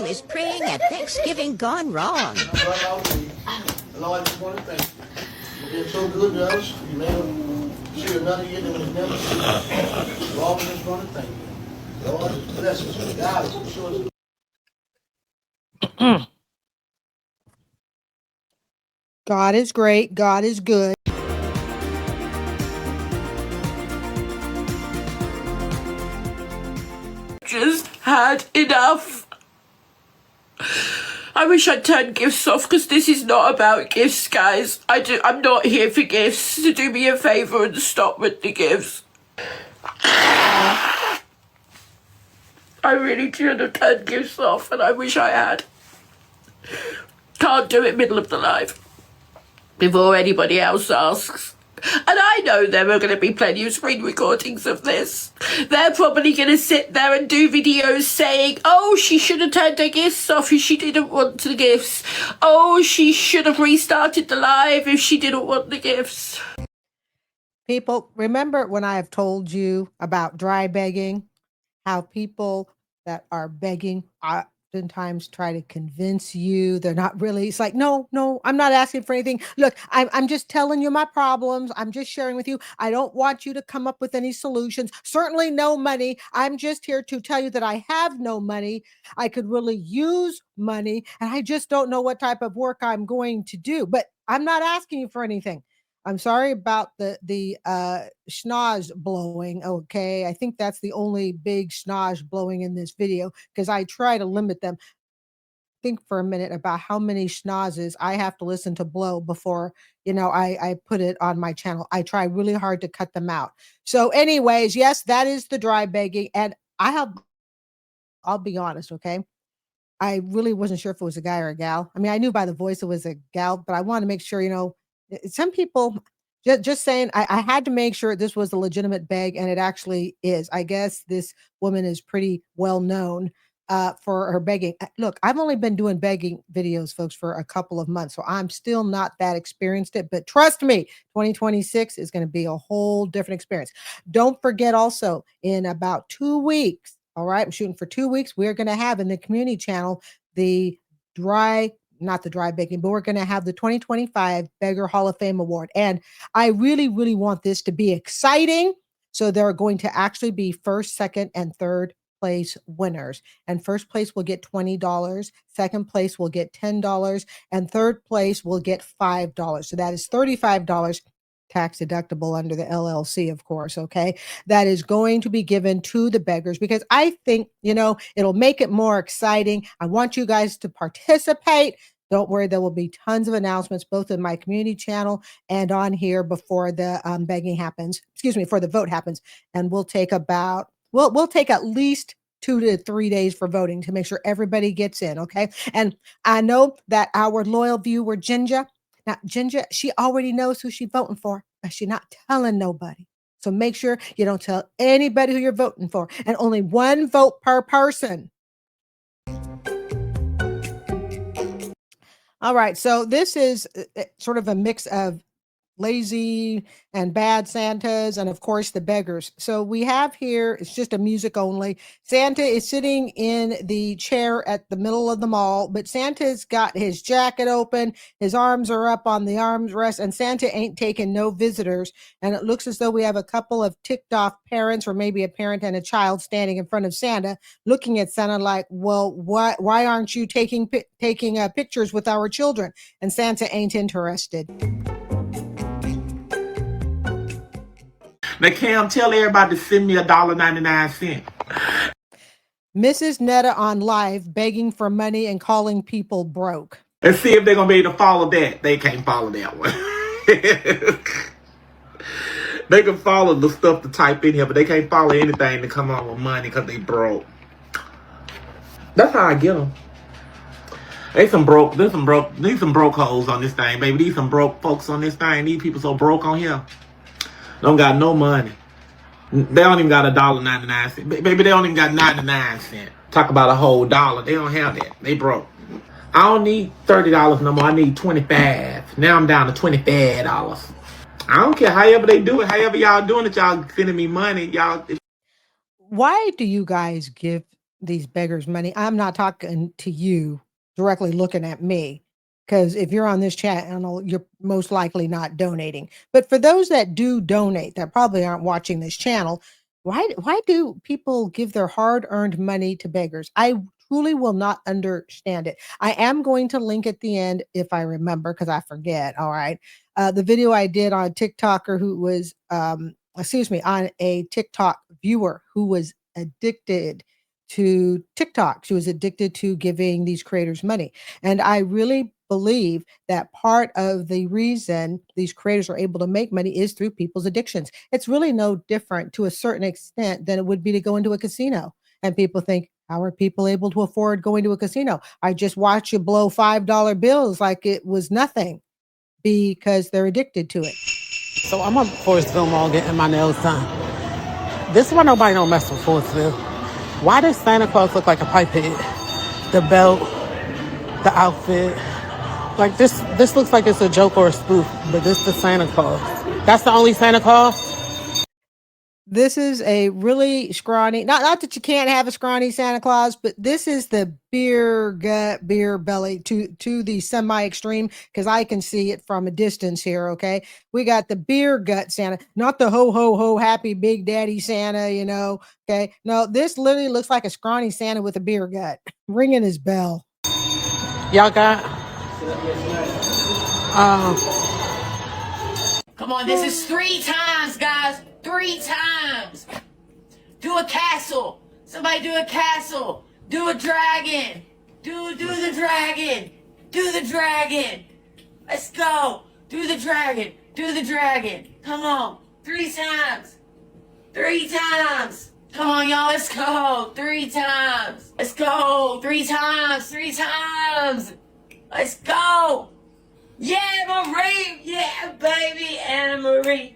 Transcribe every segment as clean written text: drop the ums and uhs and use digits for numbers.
is praying at Thanksgiving gone wrong. Lord, I just want to thank you. You've been so good to us. You made us see another year that we've never seen. Lord, I just want to thank you. Lord, just bless us and guide us and show us. God is great. God is good. Just had enough. I wish I'd turn gifts off because this is not about gifts, guys. I'm not here for gifts. So do me a favour and stop with the gifts. I really should have turned gifts off and I wish I had. Can't do it middle of the live before anybody else asks. And I know there are going to be plenty of screen recordings of this. They're probably going to sit there and do videos saying, oh, she should have turned her gifts off if she didn't want the gifts. Oh, she should have restarted the live if she didn't want the gifts. People, remember when I have told you about dry begging, how people that are begging oftentimes try to convince you they're not really. It's like, no, I'm not asking for anything. Look, I'm just telling you my problems. I'm just sharing with you. I don't want you to come up with any solutions. Certainly no money. I'm just here to tell you that I have no money. I could really use money, and I just don't know what type of work I'm going to do. But I'm not asking you for anything. I'm sorry about the schnoz blowing. Okay, I think that's the only big schnoz blowing in this video because I try to limit them. Think for a minute about how many schnozzes I have to listen to blow before I put it on my channel. I try really hard to cut them out. So, anyways, yes, that is the dry begging, and I'll be honest, okay. I really wasn't sure if it was a guy or a gal. I mean, I knew by the voice it was a gal, but I want to make sure, some people just saying, I had to make sure this was a legitimate beg, and it actually is. I guess this woman is pretty well known for her begging. Look, I've only been doing begging videos, folks, for a couple of months, so I'm still not that experienced it. But trust me, 2026 is going to be a whole different experience. Don't forget also, in about 2 weeks, all right, I'm shooting for 2 weeks, we're going to have in the community channel the not the dry begging, but we're going to have the 2025 Beggar Hall of Fame Award. And I really, really want this to be exciting. So there are going to actually be first, second, and third place winners. And first place will get $20. Second place will get $10. And third place will get $5. So that is $35. Tax deductible under the LLC, of course. Okay. That is going to be given to the beggars because I think, it'll make it more exciting. I want you guys to participate. Don't worry, there will be tons of announcements, both in my community channel and on here before the begging happens. Before the vote happens. And we'll take we'll take at least 2 to 3 days for voting to make sure everybody gets in. Okay. And I know that our loyal viewer, Ginger, now, Ginger, she already knows who she's voting for, but she's not telling nobody. So make sure you don't tell anybody who you're voting for, and only one vote per person. All right. So this is sort of a mix of lazy and bad Santas, and of course the beggars. So we have here, it's just a music only. Santa is sitting in the chair at the middle of the mall, but Santa's got his jacket open, his arms are up on the armrest, and Santa ain't taking no visitors. And it looks as though we have a couple of ticked off parents, or maybe a parent and a child, standing in front of Santa, looking at Santa like, well, why aren't you taking pictures with our children? And Santa ain't interested. Now, Cam, tell everybody to send me $1.99. Mrs. Netta on live begging for money and calling people broke. Let's see if they're going to be able to follow that. They can't follow that one. They can follow the stuff to type in here, but they can't follow anything to come on with money because they broke. That's how I get them. There's some broke hoes on this thing, baby. These some broke folks on this thing. These people so broke on here. Don't got no money. They don't even got $1.99. Baby, they don't even got 99 cents. Talk about a whole dollar. They don't have that. They broke. I don't need $30 no more. I need $25. Now I'm down to $25. I don't care however they do it. However y'all doing it, y'all sending me money. Y'all. Why do you guys give these beggars money. I'm not talking to you directly looking at me, because if you're on this channel, you're most likely not donating. But for those that do donate, that probably aren't watching this channel, why do people give their hard-earned money to beggars? I truly will not understand it. I am going to link at the end if I remember, because I forget. All right. The video I did on TikToker who was on a TikTok viewer who was addicted to TikTok. She was addicted to giving these creators money. And I really believe that part of the reason these creators are able to make money is through people's addictions. It's really no different to a certain extent than it would be to go into a casino. And people think, how are people able to afford going to a casino? I just watch you blow $5 bills like it was nothing, because they're addicted to it. So I'm up Forestville Mall getting my nails done. This is why nobody don't mess with Forestville. Why does Santa Claus look like a pipe head? The belt, the outfit. Like this looks like it's a joke or a spoof, but this the Santa Claus. That's the only Santa Claus? This is a really scrawny, not that you can't have a scrawny Santa Claus, but this is the beer gut, beer belly to the semi extreme, because I can see it from a distance here. Okay. We got the beer gut Santa, not the ho ho ho happy big daddy Santa, you know. Okay. No, this literally looks like a scrawny Santa with a beer gut ringing his bell. Y'all got Come on, this is 3 times, guys. 3 times. Do a castle. Somebody do a castle. Do a dragon. Do the dragon. Do the dragon. Let's go. Do the dragon. Do the dragon. Come on. 3 times. 3 times. Come on, y'all. Let's go. 3 times. Let's go. 3 times. 3 times. Let's go. Yeah, Marie. Yeah, baby. Anna Marie.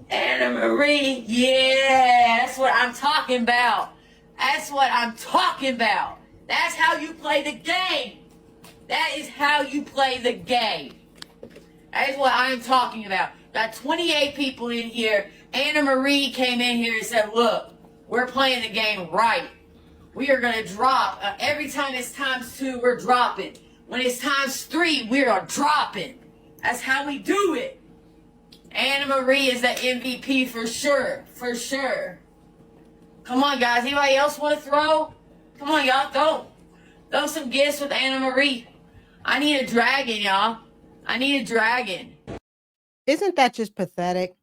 Anna Marie. Yeah, that's what I'm talking about. That's what I'm talking about. That's how you play the game. That is how you play the game. That is what I'm talking about. Got 28 people in here. Anna Marie came in here and said, look, we're playing the game right. We are going to drop. Every time it's times 2, we're dropping. When it's times 3, we are dropping. That's how we do it. Anna Marie is the MVP for sure. For sure. Come on, guys. Anybody else want to throw? Come on, y'all. Throw some gifts with Anna Marie. I need a dragon, y'all. I need a dragon. Isn't that just pathetic?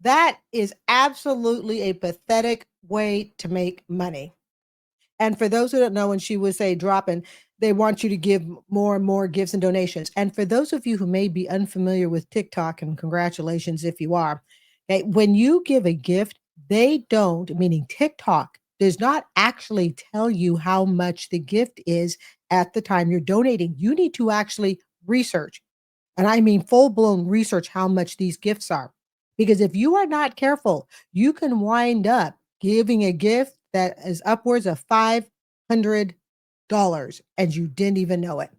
That is absolutely a pathetic way to make money. And for those who don't know, when she would say dropping, they want you to give more and more gifts and donations. And for those of you who may be unfamiliar with TikTok, and congratulations if you are, okay, when you give a gift, they don't, meaning TikTok does not actually tell you how much the gift is at the time you're donating. You need to actually research, and I mean full-blown research, how much these gifts are. Because if you are not careful, you can wind up giving a gift that is upwards of $500 and you didn't even know it,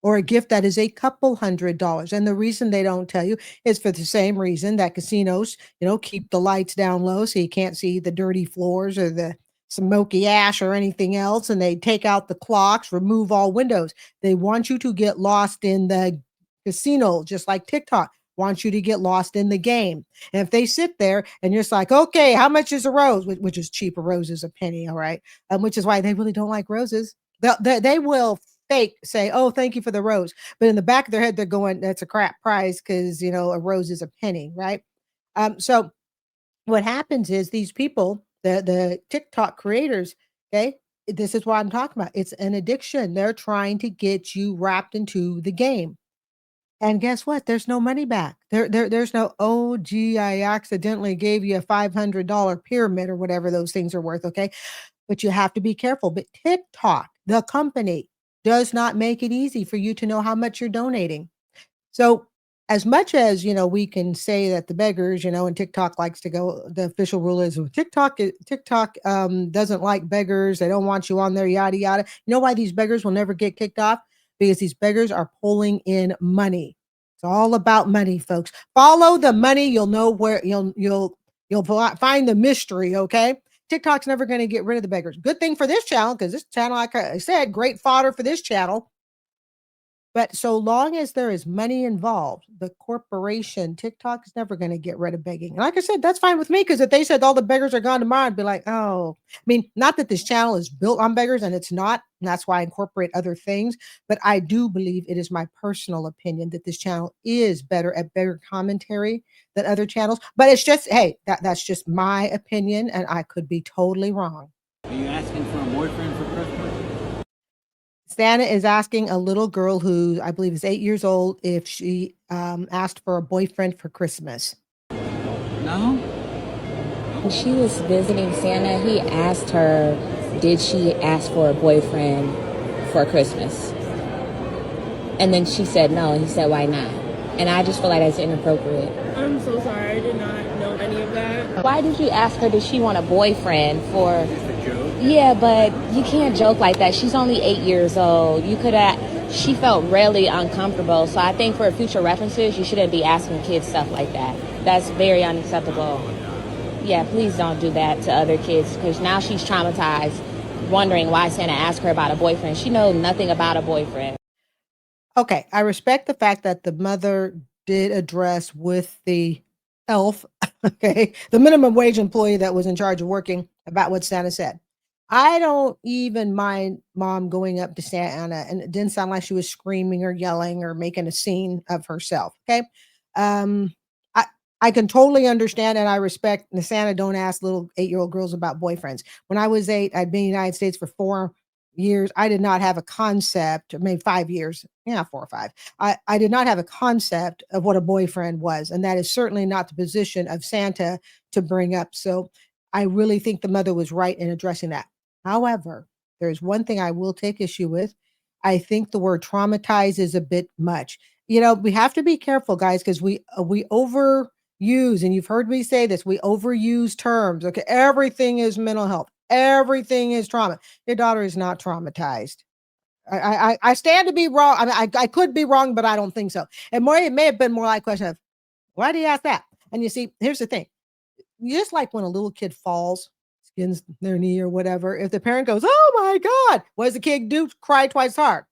or a gift that is a couple $100. And the reason they don't tell you is for the same reason that casinos, keep the lights down low so you can't see the dirty floors or the smoky ash or anything else. And they take out the clocks, remove all windows. They want you to get lost in the casino, just like TikTok wants you to get lost in the game. And if they sit there and you're just like, okay, how much is a rose? Which is cheap. A rose is a penny. All right. Which is why they really don't like roses. They will fake say, oh, thank you for the rose. But in the back of their head, they're going, that's a crap price because, a rose is a penny. Right. So what happens is these people, the TikTok creators, okay, this is what I'm talking about. It's an addiction. They're trying to get you wrapped into the game. And guess what? There's no money back. There's no, oh, gee, I accidentally gave you a $500 pyramid or whatever those things are worth. Okay. But you have to be careful. But TikTok, the company, does not make it easy for you to know how much you're donating. So as much as, we can say that the beggars, and TikTok likes to go, the official rule is TikTok doesn't like beggars. They don't want you on there, yada, yada. You know why these beggars will never get kicked off? Because these beggars are pulling in money. It's all about money, folks. Follow the money. You'll know where you'll find the mystery. Okay. TikTok's never going to get rid of the beggars. Good thing for this channel, because this channel, like I said, great fodder for this channel. But so long as there is money involved, the corporation, TikTok is never going to get rid of begging. And like I said, that's fine with me, because if they said all the beggars are gone tomorrow, I'd be like, oh, I mean, not that this channel is built on beggars, and it's not. And that's why I incorporate other things. But I do believe it is my personal opinion that this channel is better at beggar commentary than other channels. But it's just, hey, that's just my opinion, and I could be totally wrong. Are you asking for a boyfriend for Christmas? Santa is asking a little girl who I believe is 8 years old if she asked for a boyfriend for Christmas. No? When she was visiting Santa, he asked her, did she ask for a boyfriend for Christmas? And then she said no, and he said, why not? And I just feel like that's inappropriate. I'm so sorry, I did not know any of that. Why did you ask her, did she want a boyfriend for... Just a joke? Yeah, but you can't joke like that. She's only 8 years old. You could have... She felt really uncomfortable. So I think for future references, you shouldn't be asking kids stuff like that. That's very unacceptable. Yeah, please don't do that to other kids, because now she's traumatized, wondering why Santa asked her about a boyfriend. She knows nothing about a boyfriend. Okay, I respect the fact that the mother did address with the elf, okay, the minimum wage employee that was in charge of working, about what Santa said. I don't even mind mom going up to Santa, and it didn't sound like she was screaming or yelling or making a scene of herself. Okay. I can totally understand, and I respect the Santa don't ask little 8-year-old girls about boyfriends. When I was 8, I'd been in the United States for 4 years. I did not have a concept, maybe 5 years. Yeah, 4 or 5. I did not have a concept of what a boyfriend was. And that is certainly not the position of Santa to bring up. So I really think the mother was right in addressing that. However, there's one thing I will take issue with. I think the word traumatize is a bit much. You know, we have to be careful, guys, because we overuse, and you've heard me say this, we overuse terms. Okay, everything is mental health. Everything is trauma. Your daughter is not traumatized. I stand to be wrong. I mean, I could be wrong, but I don't think so. And more, it may have been more like a question of, why do you ask that? And you see, here's the thing. Just like when a little kid falls, skins their knee or whatever, if the parent goes, oh my God, what does the kid do? Cry twice hard.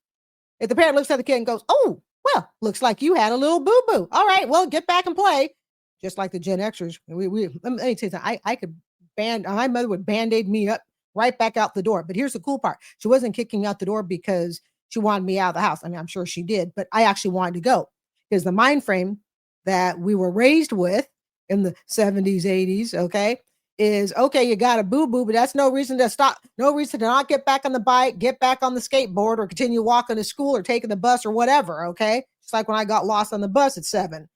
If the parent looks at the kid and goes, oh, well, looks like you had a little boo-boo. All right, well, get back and play. Just like the Gen Xers. Let me tell you something. I could my mother would band-aid me up right back out the door. But here's the cool part. She wasn't kicking out the door because she wanted me out of the house. I mean, I'm sure she did, but I actually wanted to go, because the mind frame that we were raised with in the 70s, 80s, okay, is okay, you got a boo-boo, but that's no reason to stop, no reason to not get back on the bike, get back on the skateboard, or continue walking to school or taking the bus or whatever, okay? It's like when I got lost on the bus at 7.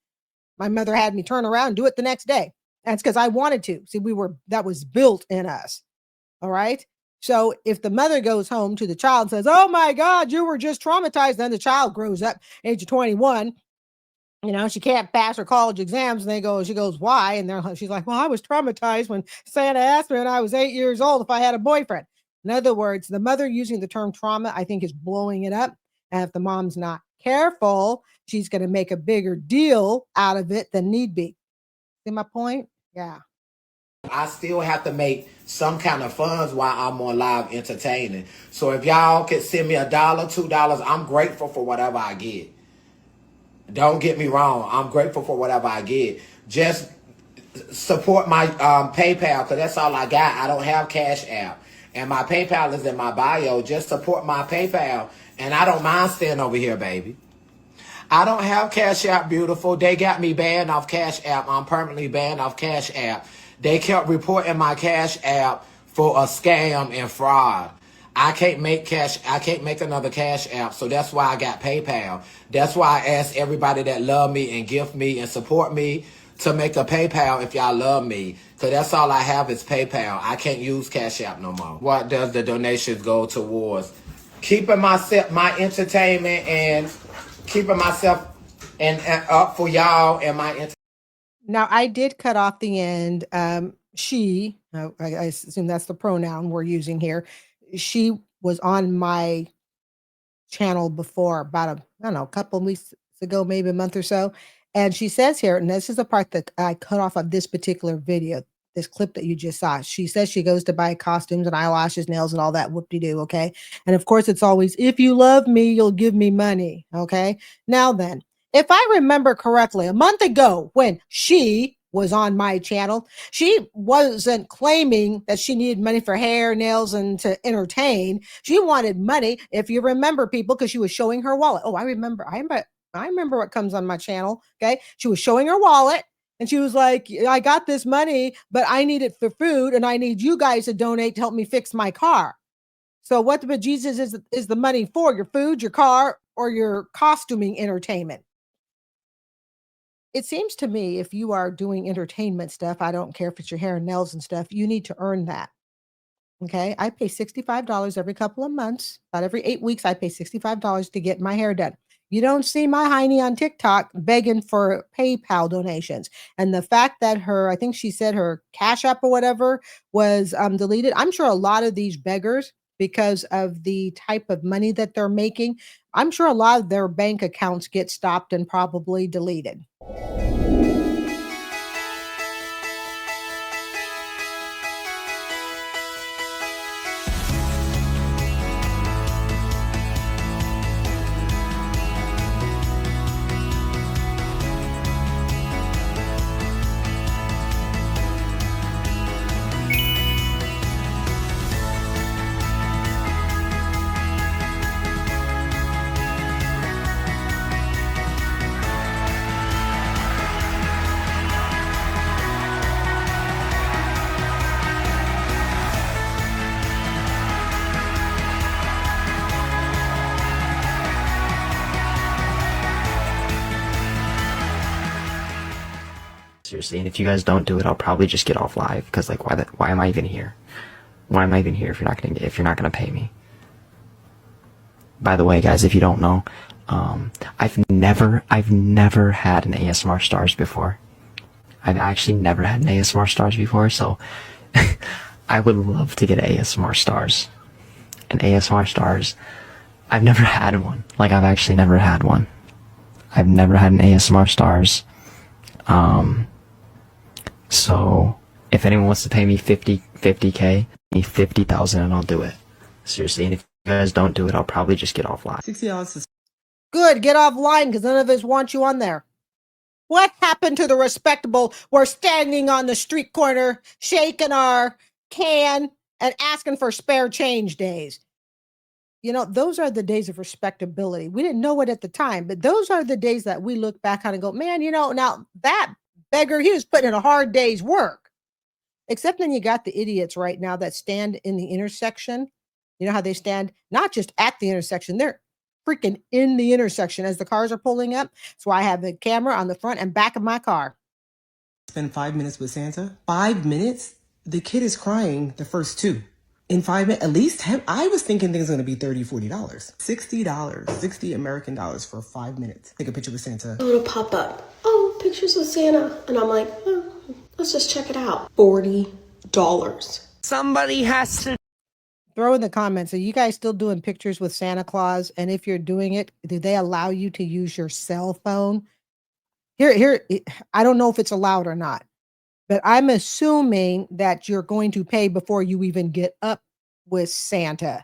My mother had me turn around and do it the next day. That's because I wanted to. See, that was built in us. All right. So if the mother goes home to the child and says, oh my God, you were just traumatized, then the child grows up, age of 21, she can't pass her college exams. And she goes, why? And she's like, well, I was traumatized when Santa asked me when I was 8 years old if I had a boyfriend. In other words, the mother using the term trauma, I think, is blowing it up. And if the mom's not careful, she's going to make a bigger deal out of it than need be. See my point? Yeah. I still have to make some kind of funds while I'm on live entertaining. So if y'all could send me $1, $2, I'm grateful for whatever I get. Don't get me wrong. I'm grateful for whatever I get. Just support my PayPal, because that's all I got. I don't have Cash App. And my PayPal is in my bio. Just support my PayPal. And I don't mind staying over here, baby. I don't have Cash App, beautiful. They got me banned off Cash App. I'm permanently banned off Cash App. They kept reporting my Cash App for a scam and fraud. I can't make another Cash App, so that's why I got PayPal. That's why I ask everybody that love me and gift me and support me to make a PayPal if y'all love me. Because that's all I have is PayPal. I can't use Cash App no more. What does the donations go towards? Keeping my entertainment and keeping myself and up for y'all and my entertainment. Now, I did cut off the end. She, I assume that's the pronoun we're using here. She was on my channel before about a couple of weeks ago, maybe a month or so. And she says here, and this is the part that I cut off of this particular video. this clip that you just saw. She says she goes to buy costumes and eyelashes, nails, and all that whoop-de-doo, okay? And of course, it's always, if you love me, you'll give me money, okay? Now then, if I remember correctly, a month ago when she was on my channel, she wasn't claiming that she needed money for hair, nails, and to entertain. She wanted money, if you remember, people, because she was showing her wallet. Oh, I remember what comes on my channel, okay? She was showing her wallet, and she was like, I got this money, but I need it for food, and I need you guys to donate to help me fix my car. So what the bejesus is the money for? Your food, your car, or your costuming entertainment? It seems to me if you are doing entertainment stuff, I don't care if it's your hair and nails and stuff, you need to earn that. Okay. I pay $65 every couple of months. About every 8 weeks, I pay $65 to get my hair done. You don't see my hiney on TikTok begging for PayPal donations. And the fact that I think she said her Cash App or whatever was deleted. I'm sure a lot of these beggars, because of the type of money that they're making, I'm sure a lot of their bank accounts get stopped and probably deleted. Seriously, and if you guys don't do it, I'll probably just get off live, because like, why am I even here? Why am I even here if you're not gonna pay me? By the way, guys, if you don't know, I've never had an ASMR stars before. I've actually never had an ASMR stars before, so I would love to get ASMR stars. And ASMR stars, I've never had one. Like, I've actually never had one. I've never had an ASMR stars. So if anyone wants to pay me 50K, me 50,000 and I'll do it. Seriously, and if you guys don't do it, I'll probably just get offline. $60 Good, get offline because none of us want you on there. What happened to the respectable? We're standing on the street corner, shaking our can and asking for spare change days. You know, those are the days of respectability. We didn't know it at the time, but those are the days that we look back on and go, man, you know, now that beggar, he was putting in a hard day's work. Except then you got the idiots right now that stand in the intersection. You know how they stand not just at the intersection, they're freaking in the intersection as the cars are pulling up. So I have the camera on the front and back of my car. Spend 5 minutes with Santa. 5 minutes? The kid is crying the first 2. In 5 minutes, at least I was thinking things were going to be $30, $40. $60, 60 American dollars for 5 minutes. Take a picture with Santa. It'll pop up. Oh, pictures with Santa. And I'm like, oh, let's just check it out. $40. Somebody has to Throw in the comments, are you guys still doing pictures with Santa Claus? And if you're doing it, do they allow you to use your cell phone? Here, I don't know if it's allowed or not, but I'm assuming that you're going to pay before you even get up with Santa.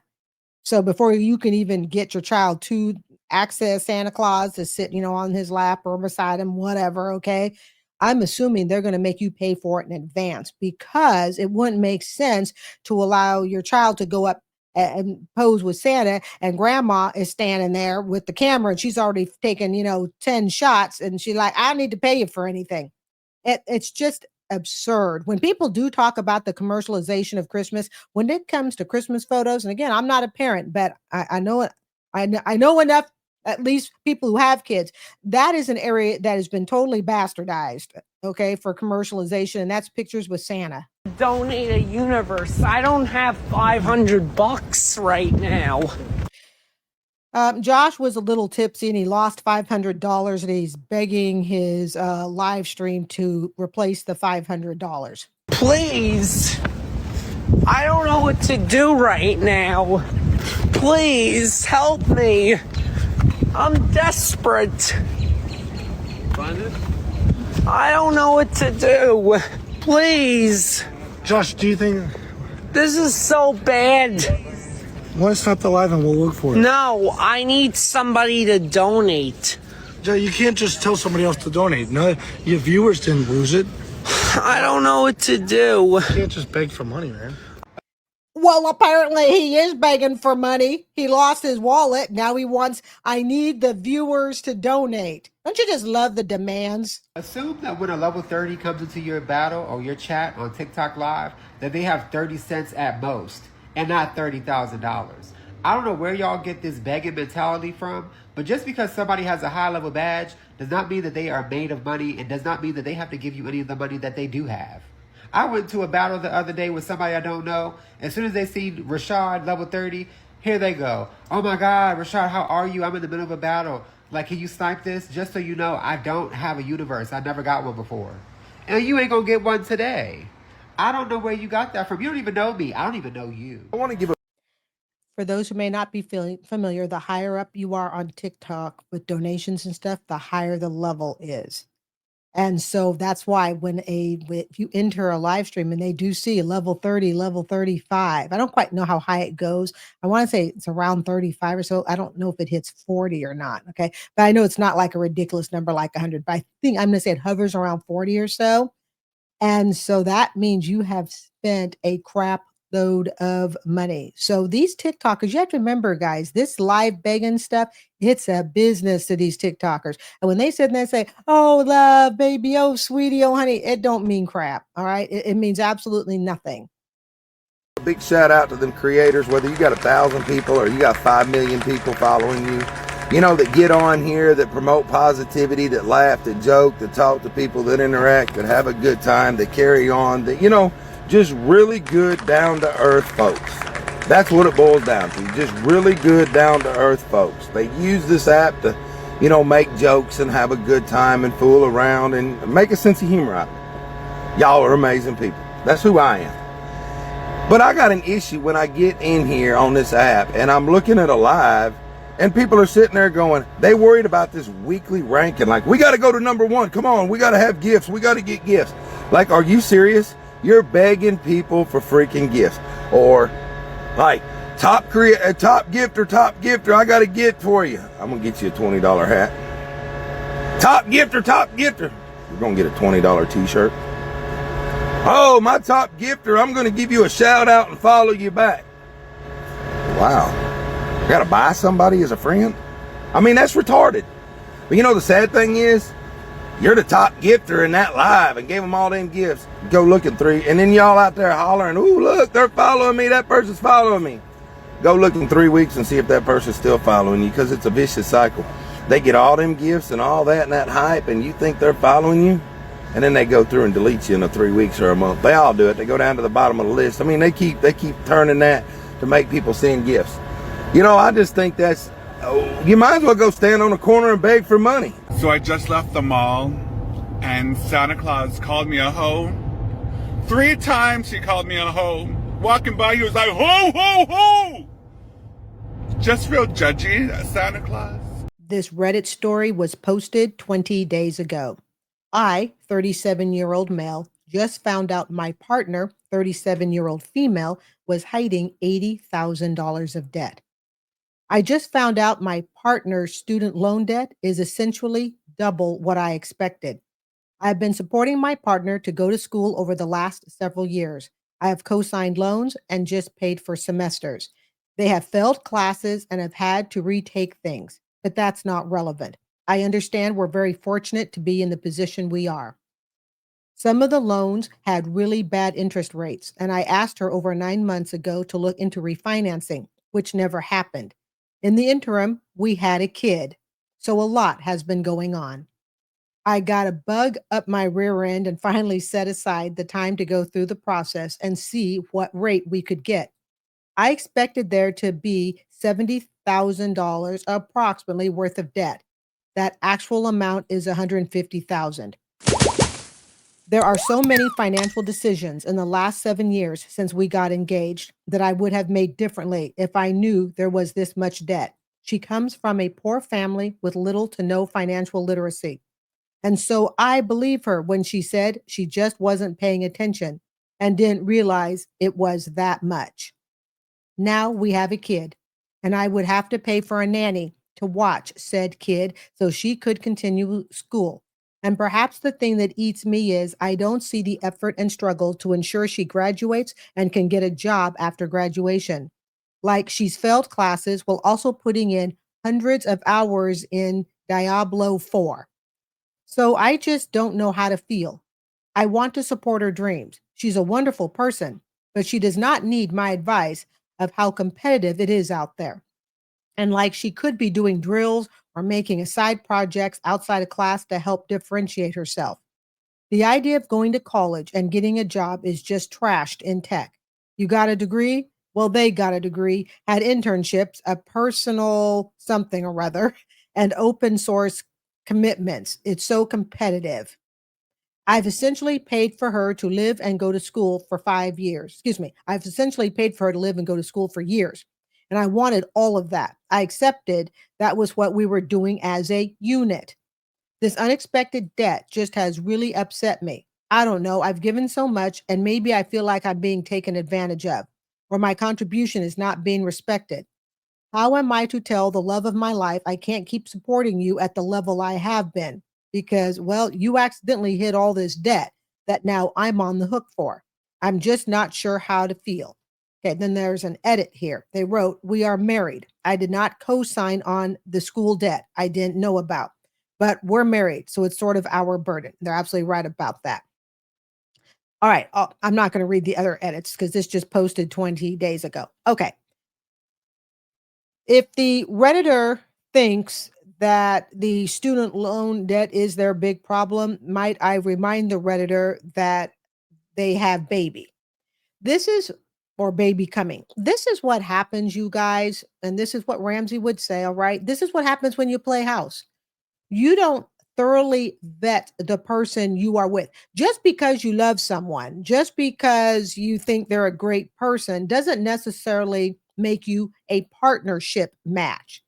So before you can even get your child to access Santa Claus to sit, you know, on his lap or beside him, whatever, okay? I'm assuming they're going to make you pay for it in advance because it wouldn't make sense to allow your child to go up and pose with Santa and grandma is standing there with the camera and she's already taken, 10 shots and she's like, I don't need to pay you for anything. It's just absurd. When people do talk about the commercialization of Christmas, when it comes to Christmas photos, and again, I'm not a parent, but I know it. I know enough, at least people who have kids, that is an area that has been totally bastardized, okay, for commercialization, and that's pictures with Santa. donate a universe. I don't have $500 right now. Josh was a little tipsy and he lost $500 and he's begging his live stream to replace the $500. Please. I don't know what to do right now. Please help me. I'm desperate. Find it? I don't know what to do. Please. Josh, do you think... This is so bad. Want to stop the live and we'll look for it? No, I need somebody to donate. Joe, you can't just tell somebody else to donate. No, your viewers didn't lose it. I don't know what to do. You can't just beg for money, man. Well, apparently he is begging for money. He lost his wallet. Now he wants, I need the viewers to donate. Don't you just love the demands? Assume that when a level 30 comes into your battle or your chat on TikTok Live, that they have 30 cents at most and not $30,000. I don't know where y'all get this begging mentality from, but just because somebody has a high level badge does not mean that they are made of money and does not mean that they have to give you any of the money that they do have. I went to a battle the other day with somebody I don't know. As soon as they see Rashad, level 30, here they go. Oh my God, Rashad, how are you? I'm in the middle of a battle. Like, can you snipe this? Just so you know, I don't have a universe. I never got one before. And you ain't gonna get one today. I don't know where you got that from. You don't even know me. I don't even know you. I want to give a... For those who may not be familiar, the higher up you are on TikTok with donations and stuff, the higher the level is. And so that's why if you enter a live stream and they do see level 30, level 35, I don't quite know how high it goes. I want to say it's around 35 or so. I don't know if it hits 40 or not. Okay. But I know it's not like a ridiculous number like 100, but I think I'm going to say it hovers around 40 or so. And so that means you have spent a crap load of money. So these TikTokers, you have to remember, guys, this live begging stuff, it's a business to these TikTokers. And when they sit there and say, oh, love, baby, oh, sweetie, oh, honey, it don't mean crap. All right. It means absolutely nothing. A big shout out to them creators, whether you got 1,000 people or you got 5 million people following you, you know, that get on here, that promote positivity, that laugh, that joke, that talk to people, that interact, that have a good time, that carry on, that, you know, just really good, down-to-earth folks. That's what it boils down to. Just really good, down-to-earth folks. They use this app to, you know, make jokes and have a good time and fool around and make a sense of humor out of it. Y'all are amazing people. That's who I am. But I got an issue when I get in here on this app and I'm looking at a live and people are sitting there going, they worried about this weekly ranking. Like, we got to go to #1. Come on, we got to have gifts. We got to get gifts. Like, are you serious? You're begging people for freaking gifts. Or like, top gifter, I got a gift for you. I'm gonna get you a $20 hat. Top gifter. You're gonna get a $20 t-shirt. Oh, my top gifter, I'm gonna give you a shout out and follow you back. Wow. I gotta buy somebody as a friend? I mean, that's retarded. But you know, the sad thing is, you're the top gifter in that live and gave them all them gifts. Go look at 3. And then y'all out there hollering, ooh, look, they're following me. That person's following me. Go look in 3 weeks and see if that person's still following you, because it's a vicious cycle. They get all them gifts and all that and that hype, and you think they're following you. And then they go through and delete you in 3 weeks or a month. They all do it. They go down to the bottom of the list. I mean, they keep turning that to make people send gifts. You know, I just think that's, you might as well go stand on a corner and beg for money. So I just left the mall and Santa Claus called me a hoe. 3 times he called me a hoe. Walking by, he was like, ho, ho, ho! Just real judgy, Santa Claus. This Reddit story was posted 20 days ago. I, 37-year-old male, just found out my partner, 37-year-old female, was hiding $80,000 of debt. I just found out my partner's student loan debt is essentially double what I expected. I've been supporting my partner to go to school over the last several years. I have co-signed loans and just paid for semesters. They have failed classes and have had to retake things, but that's not relevant. I understand we're very fortunate to be in the position we are. Some of the loans had really bad interest rates, and I asked her over 9 months ago to look into refinancing, which never happened. In the interim, we had a kid, so a lot has been going on. I got a bug up my rear end and finally set aside the time to go through the process and see what rate we could get. I expected there to be $70,000 approximately worth of debt. That actual amount is $150,000. There are so many financial decisions in the last 7 years since we got engaged that I would have made differently if I knew there was this much debt. She comes from a poor family with little to no financial literacy. And so I believe her when she said she just wasn't paying attention and didn't realize it was that much. Now we have a kid, and I would have to pay for a nanny to watch said kid so she could continue school. And perhaps the thing that eats me is I don't see the effort and struggle to ensure she graduates and can get a job after graduation. Like she's failed classes while also putting in hundreds of hours in Diablo 4. So I just don't know how to feel. I want to support her dreams. She's a wonderful person, but she does not need my advice of how competitive it is out there. And like she could be doing drills or making a side projects outside of class to help differentiate herself. The idea of going to college and getting a job is just trashed in tech. You got a degree? Well, they got a degree, had internships, a personal something or other, and open source commitments. It's so competitive. I've essentially paid for her to live and go to school for 5 years. Excuse me. I've essentially paid for her to live and go to school for years. And I wanted all of that. I accepted that was what we were doing as a unit. This unexpected debt just has really upset me. I don't know. I've given so much, and maybe I feel like I'm being taken advantage of, or my contribution is not being respected. How am I to tell the love of my life I can't keep supporting you at the level I have been? Because, well, you accidentally hit all this debt that now I'm on the hook for. I'm just not sure how to feel. Okay, then there's an edit here. They wrote, "We are married. I did not co sign on the school debt I didn't know about, but we're married. So it's sort of our burden." They're absolutely right about that. All right. I'm not going to read the other edits because this just posted 20 days ago. Okay. If the Redditor thinks that the student loan debt is their big problem, might I remind the Redditor that they have baby? This is, or baby coming. This is what happens, you guys. And this is what Ramsey would say. All right. This is what happens when you play house. You don't thoroughly vet the person you are with. Just because you love someone, just because you think they're a great person, doesn't necessarily make you a partnership match.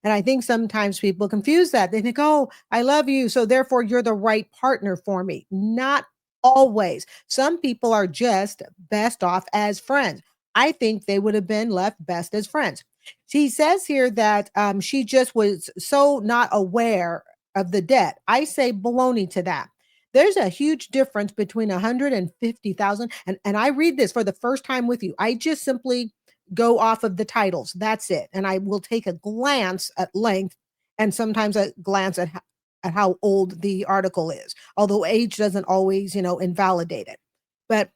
And I think sometimes people confuse that. They think, oh, I love you, so therefore you're the right partner for me. Not always. Some people are just best off as friends. I think they would have been left best as friends. She says here that she just was so not aware of the debt. I say baloney to that. There's a huge difference between 150,000 and I read this for the first time with you. I just simply go off of the titles. That's it. And I will take a glance at length and sometimes a glance at how old the article is, although age doesn't always, invalidate it. But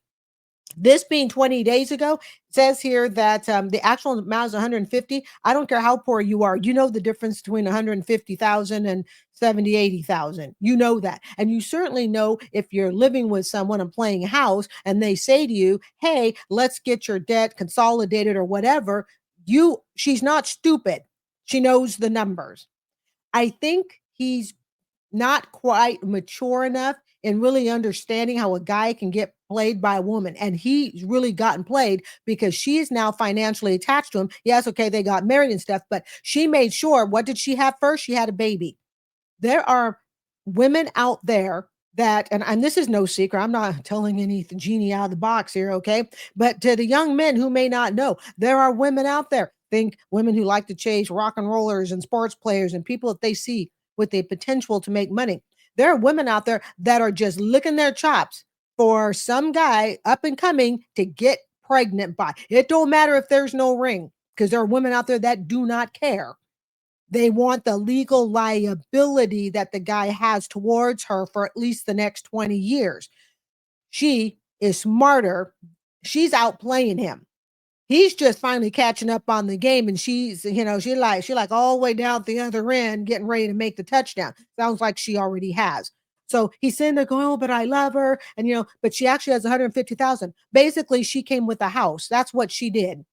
this being 20 days ago, says here that the actual amount is 150. I don't care how poor you are. You know the difference between 150,000 and 70, 80,000. You know that. And you certainly know if you're living with someone and playing house and they say to you, hey, let's get your debt consolidated or whatever. She's not stupid. She knows the numbers. I think he's not quite mature enough in really understanding how a guy can get played by a woman. And he's really gotten played because she is now financially attached to him. Yes, okay, they got married and stuff, but she made sure, what did she have first? She had a baby. There are women out there that, and this is no secret, I'm not telling any genie out of the box here, okay? But to the young men who may not know, there are women out there, think women who like to chase rock and rollers and sports players and people that they see with the potential to make money. There are women out there that are just licking their chops for some guy up and coming to get pregnant by. It don't matter if there's no ring, because there are women out there that do not care. They want the legal liability that the guy has towards her for at least the next 20 years. She is smarter. She's outplaying him. He's just finally catching up on the game, and she's, she like all the way down at the other end, getting ready to make the touchdown. Sounds like she already has. So he's sitting there going, oh, but I love her. And, but she actually has 150,000. Basically, she came with a house. That's what she did.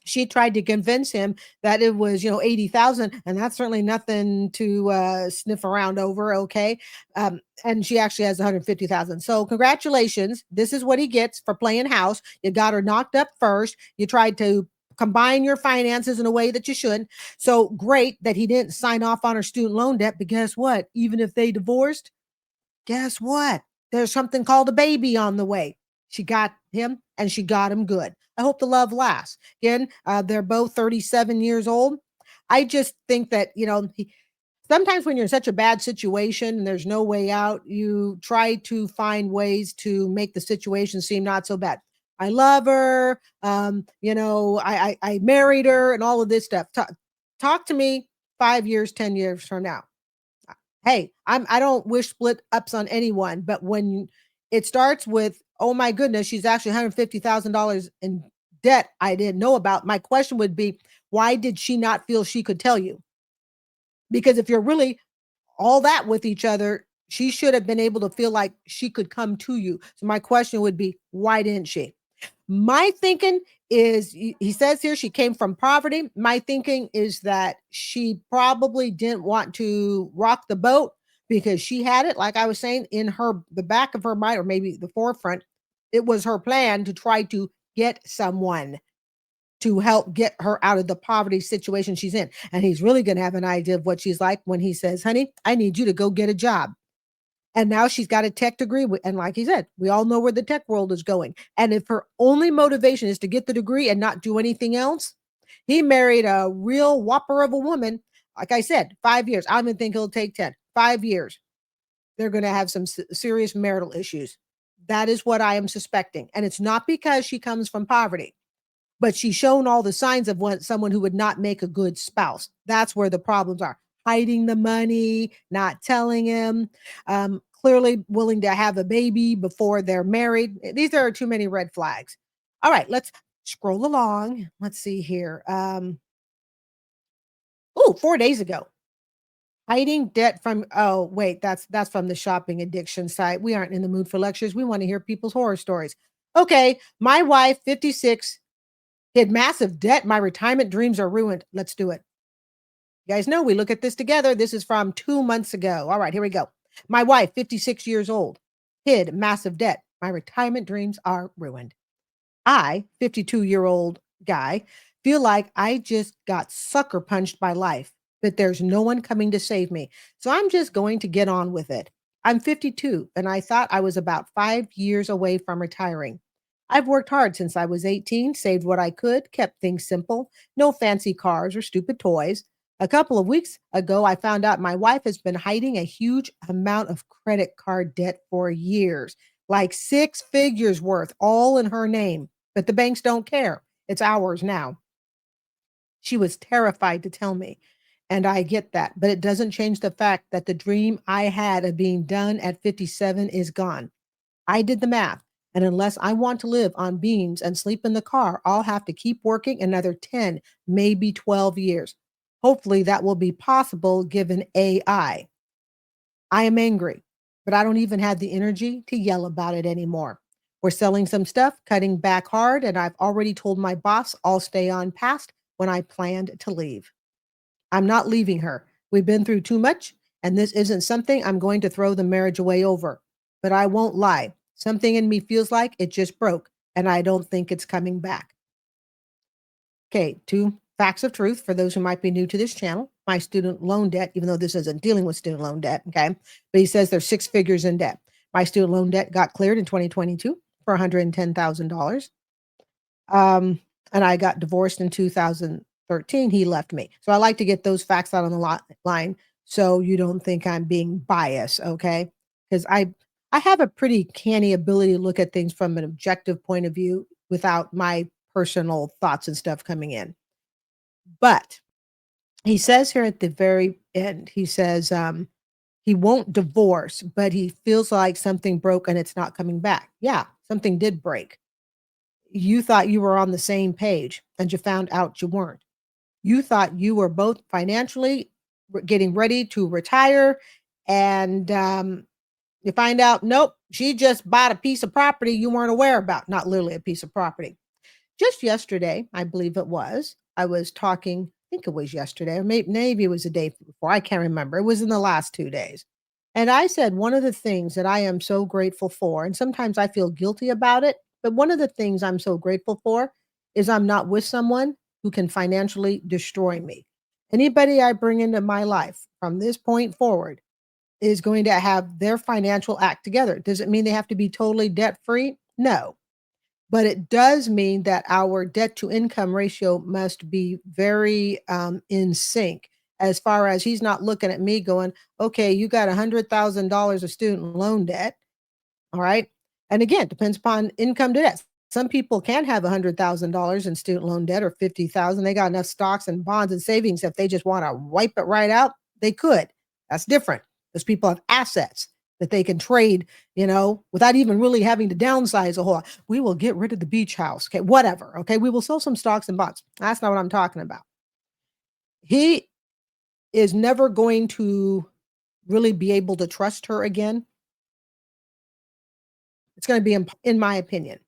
She tried to convince him that it was, 80,000, and that's certainly nothing to sniff around over. Okay. And she actually has 150,000. So congratulations. This is what he gets for playing house. You got her knocked up first. You tried to combine your finances in a way that you should. So great that he didn't sign off on her student loan debt, but guess what? Even if they divorced, guess what? There's something called a baby on the way. She got him and she got him good. I hope the love lasts. Again, they're both 37 years old. I just think that, sometimes when you're in such a bad situation and there's no way out, you try to find ways to make the situation seem not so bad. I love her. I married her and all of this stuff. Talk to me 5 years, 10 years from now. Hey, I don't wish split ups on anyone, but when it starts with, oh my goodness, she's actually $150,000 in debt I didn't know about. My question would be, why did she not feel she could tell you? Because if you're really all that with each other, she should have been able to feel like she could come to you. So my question would be, why didn't she? My thinking is, he says here she came from poverty. My thinking is that she probably didn't want to rock the boat because she had it, like I was saying, in the back of her mind, or maybe the forefront. It was her plan to try to get someone to help get her out of the poverty situation she's in. And he's really going to have an idea of what she's like when he says, honey, I need you to go get a job. And now she's got a tech degree. And like he said, we all know where the tech world is going. And if her only motivation is to get the degree and not do anything else, he married a real whopper of a woman. Like I said, 5 years. I don't even think he'll take 10. 5 years. They're going to have some serious marital issues. That is what I am suspecting. And it's not because she comes from poverty, but she's shown all the signs of someone who would not make a good spouse. That's where the problems are. Hiding the money, not telling him, clearly willing to have a baby before they're married. These are too many red flags. All right, let's scroll along. Let's see here. 4 days ago. Hiding debt from, oh, wait, that's from the shopping addiction site. We aren't in the mood for lectures. We want to hear people's horror stories. Okay, my wife, 56, hid massive debt. My retirement dreams are ruined. Let's do it. You guys know we look at this together. This is from 2 months ago. All right, here we go. My wife, 56 years old, hid massive debt. My retirement dreams are ruined. I, 52-year-old guy, feel like I just got sucker punched by life, but there's no one coming to save me. So I'm just going to get on with it. I'm 52, and I thought I was about 5 years away from retiring. I've worked hard since I was 18, saved what I could, kept things simple, no fancy cars or stupid toys. A couple of weeks ago, I found out my wife has been hiding a huge amount of credit card debt for years, like 6 figures worth, all in her name. But the banks don't care. It's ours now. She was terrified to tell me, and I get that, but it doesn't change the fact that the dream I had of being done at 57 is gone. I did the math. And unless I want to live on beans and sleep in the car, I'll have to keep working another 10, maybe 12 years. Hopefully that will be possible given AI. I am angry, but I don't even have the energy to yell about it anymore. We're selling some stuff, cutting back hard, and I've already told my boss I'll stay on past when I planned to leave. I'm not leaving her. We've been through too much, and this isn't something I'm going to throw the marriage away over. But I won't lie. Something in me feels like it just broke, and I don't think it's coming back. Okay, 2 facts of truth for those who might be new to this channel. My student loan debt, even though this isn't dealing with student loan debt, okay? But he says there's 6 figures in debt. My student loan debt got cleared in 2022 for $110,000. And I got divorced in 2013. He left me. So I like to get those facts out on the line so you don't think I'm being biased, okay? Because I have a pretty canny ability to look at things from an objective point of view without my personal thoughts and stuff coming in. But he says here at the very end, he says he won't divorce, but he feels like something broke and it's not coming back. Yeah, something did break. You thought you were on the same page and you found out you weren't. You thought you were both financially getting ready to retire, and you find out, nope, she just bought a piece of property you weren't aware about. Not literally a piece of property. Just yesterday, I believe it was, I was talking, I think it was yesterday, or maybe it was the day before. I can't remember. It was in the last 2 days. And I said, one of the things that I am so grateful for, and sometimes I feel guilty about it, but one of the things I'm so grateful for is I'm not with someone who can financially destroy me. Anybody I bring into my life from this point forward is going to have their financial act together. Does it mean they have to be totally debt free? No. But it does mean that our debt to income ratio must be very in sync, as far as he's not looking at me going, okay, you got $100,000 of student loan debt. All right. And again, depends upon income to debt. Some people can have $100,000 in student loan debt or 50,000. They got enough stocks and bonds and savings. If they just want to wipe it right out, they could. That's different. Those people have assets that they can trade, without even really having to downsize a whole lot. We will get rid of the beach house. Okay, whatever. Okay, we will sell some stocks and bonds. That's not what I'm talking about. He is never going to really be able to trust her again. It's going to be, in my opinion.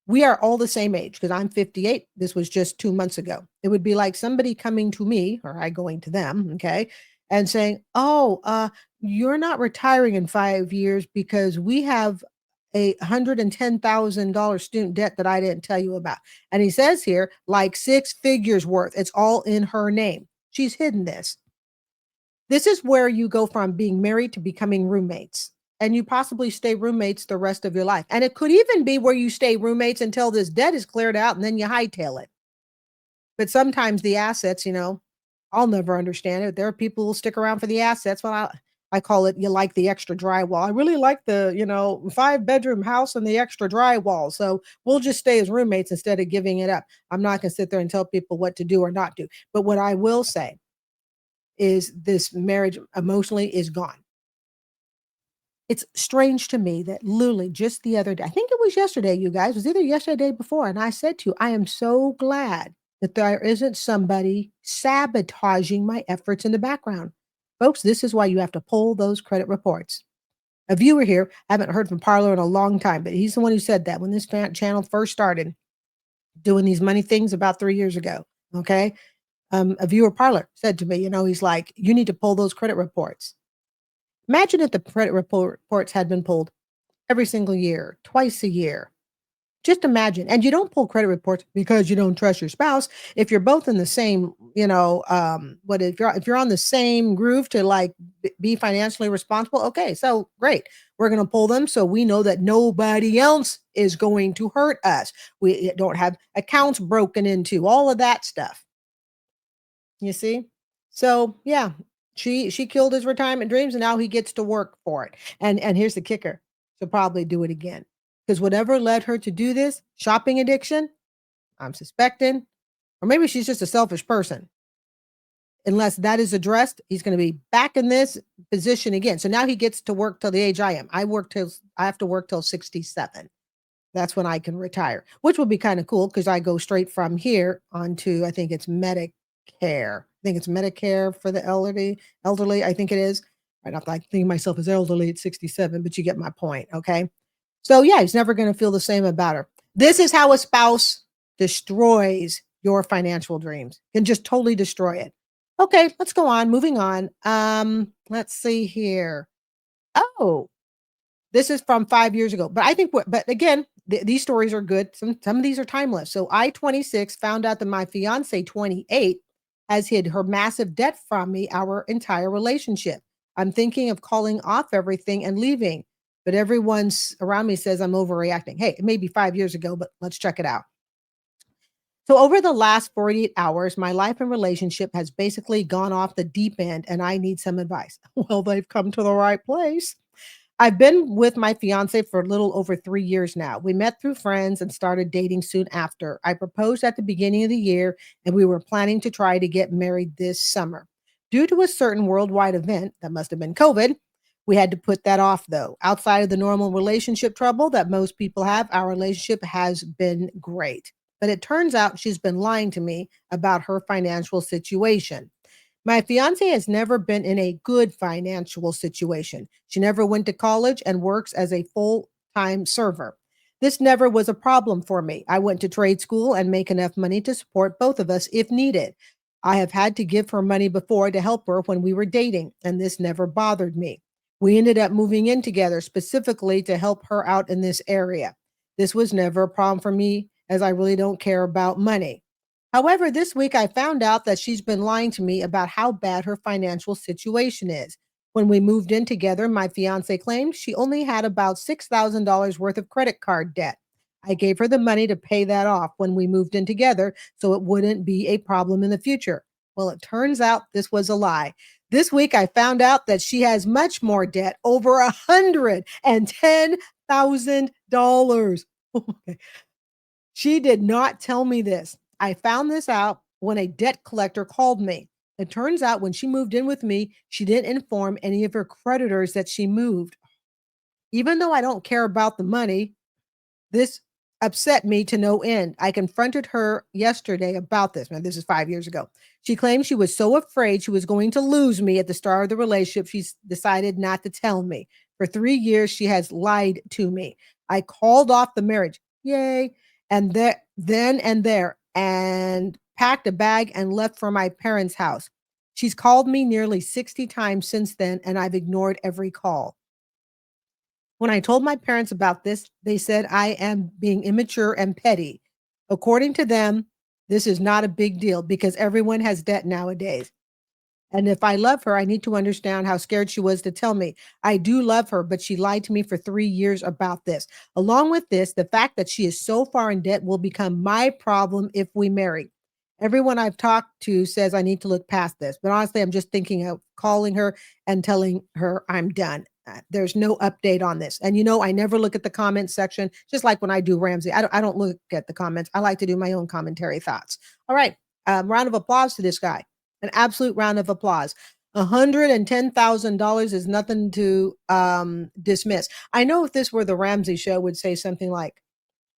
We are all the same age because I'm 58. This was just 2 months ago. It would be like somebody coming to me or I going to them, okay, and saying, oh, you're not retiring in 5 years because we have a $110,000 student debt that I didn't tell you about. And he says here, like 6 figures worth. It's all in her name. She's hidden this. This is where you go from being married to becoming roommates. And you possibly stay roommates the rest of your life. And it could even be where you stay roommates until this debt is cleared out and then you hightail it. But sometimes the assets, I'll never understand it. There are people who stick around for the assets. Well, I call it, you like the extra drywall. I really like the, 5-bedroom house and the extra drywall. So we'll just stay as roommates instead of giving it up. I'm not going to sit there and tell people what to do or not do. But what I will say is this marriage emotionally is gone. It's strange to me that Luli just the other day, I think it was yesterday, you guys, it was either yesterday or the day before, and I said to you, I am so glad that there isn't somebody sabotaging my efforts in the background. Folks, this is why you have to pull those credit reports. A viewer here, I haven't heard from Parler in a long time, but he's the one who said that when this channel first started doing these money things about 3 years ago, okay? A viewer, Parler, said to me, he's like, you need to pull those credit reports. Imagine if the credit reports had been pulled every single year, twice a year. Just imagine. And you don't pull credit reports because you don't trust your spouse. If you're both in the same, if you're on the same groove to be financially responsible, okay, so great. We're going to pull them so we know that nobody else is going to hurt us. We don't have accounts broken into, all of that stuff. You see? So, yeah. She killed his retirement dreams and now he gets to work for it. And here's the kicker. She'll probably do it again. Because whatever led her to do this, shopping addiction, I'm suspecting, or maybe she's just a selfish person. Unless that is addressed, he's going to be back in this position again. So now he gets to work till the age I am. I have to work till 67. That's when I can retire, which will be kind of cool because I go straight from here onto, I think it's Medicare. I think it's Medicare for the elderly. I think it is. I'm not like thinking myself as elderly at 67, but you get my point. Okay. So yeah, he's never going to feel the same about her. This is how a spouse destroys your financial dreams. Can just totally destroy it. Okay, let's go on. Moving on. Let's see here. Oh, this is from 5 years ago. But I think, but again, these stories are good. Some of these are timeless. So I, 26, found out that my fiance, 28, has hid her massive debt from me our entire relationship. I'm thinking of calling off everything and leaving, but everyone around me says I'm overreacting. Hey, it may be 5 years ago, but let's check it out. So over the last 48 hours, my life and relationship has basically gone off the deep end and I need some advice. Well, they've come to the right place. I've been with my fiance for a little over 3 years now. We met through friends and started dating soon after. I proposed at the beginning of the year, and we were planning to try to get married this summer. Due to a certain worldwide event, that must have been COVID, we had to put that off though. Outside of the normal relationship trouble that most people have, our relationship has been great. But it turns out she's been lying to me about her financial situation. My fiance has never been in a good financial situation. She never went to college and works as a full-time server. This never was a problem for me. I went to trade school and make enough money to support both of us if needed. I have had to give her money before to help her when we were dating, and this never bothered me. We ended up moving in together specifically to help her out in this area. This was never a problem for me as I really don't care about money. However, this week I found out that she's been lying to me about how bad her financial situation is. When we moved in together, my fiance claimed she only had about $6,000 worth of credit card debt. I gave her the money to pay that off when we moved in together so it wouldn't be a problem in the future. Well, it turns out this was a lie. This week I found out that she has much more debt, over $110,000. She did not tell me this. I found this out when a debt collector called me. It turns out when she moved in with me, she didn't inform any of her creditors that she moved. Even though I don't care about the money, this upset me to no end. I confronted her yesterday about this. Now, this is 5 years ago. She claimed she was so afraid she was going to lose me at the start of the relationship, she's decided not to tell me. For 3 years, she has lied to me. I called off the marriage. Yay. And then and there, and packed a bag and left for my parents' house. She's called me nearly 60 times since then, and I've ignored every call. When I told my parents about this, they said I am being immature and petty. According to them, this is not a big deal because everyone has debt nowadays. And if I love her, I need to understand how scared she was to tell me. I do love her, but she lied to me for 3 years about this. Along with this, the fact that she is so far in debt will become my problem if we marry. Everyone I've talked to says I need to look past this, but honestly, I'm just thinking of calling her and telling her I'm done. There's no update on this. And I never look at the comments section, just like when I do Ramsey. I don't look at the comments. I like to do my own commentary thoughts. All right. Round of applause to this guy. An absolute round of applause. $110,000 is nothing to dismiss. I know if this were the Ramsey show, would say something like,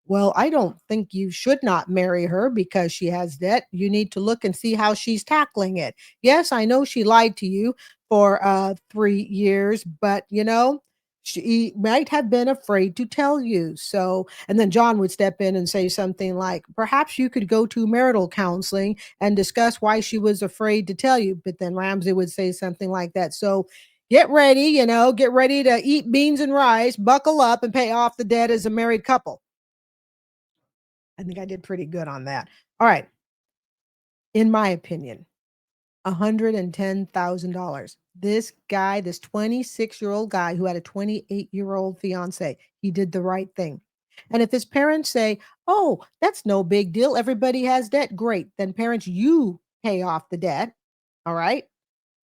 well, I don't think you should not marry her because she has debt. You need to look and see how she's tackling it. Yes, I know she lied to you for 3 years, but she might have been afraid to tell you. So, and then John would step in and say something like, perhaps you could go to marital counseling and discuss why she was afraid to tell you. But then Ramsey would say something like that. So get ready, get ready to eat beans and rice, buckle up and pay off the debt as a married couple. I think I did pretty good on that. All right. In my opinion, $110,000. This guy, this 26-year-old guy who had a 28-year-old fiance, he did the right thing. And if his parents say, oh, that's no big deal, everybody has debt, great. Then parents, you pay off the debt, all right,